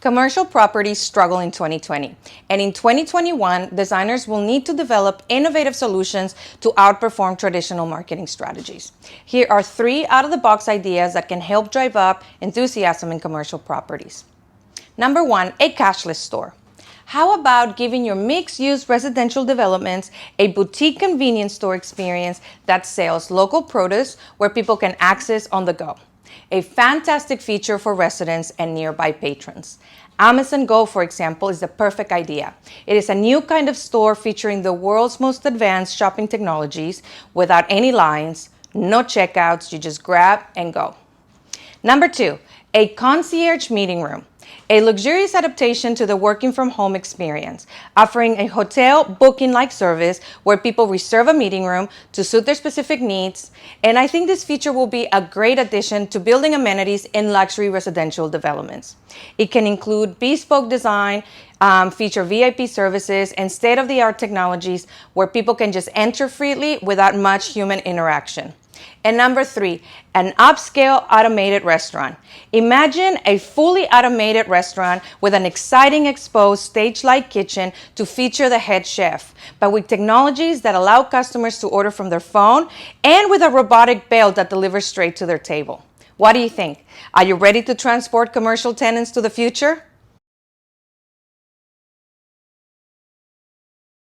Commercial properties struggle in 2020, and in 2021, designers will need to develop innovative solutions to outperform traditional marketing strategies. Here are 3 out-of-the-box ideas that can help drive up enthusiasm in commercial properties. Number 1, a cashless store. How about giving your mixed-use residential developments a boutique convenience store experience that sells local produce where people can access on the go? A fantastic feature for residents and nearby patrons. Amazon Go, for example, is the perfect idea. It is a new kind of store featuring the world's most advanced shopping technologies without any lines, no checkouts, you just grab and go. Number 2, a concierge meeting room. A luxurious adaptation to the working from home experience, offering a hotel booking-like service where people reserve a meeting room to suit their specific needs. And I think this feature will be a great addition to building amenities in luxury residential developments. It can include bespoke design, feature VIP services, and state-of-the-art technologies where people can just enter freely without much human interaction. And number 3, an upscale automated restaurant. Imagine a fully automated restaurant with an exciting exposed stage-like kitchen to feature the head chef, but with technologies that allow customers to order from their phone and with a robotic bell that delivers straight to their table. What do you think? Are you ready to transport commercial tenants to the future?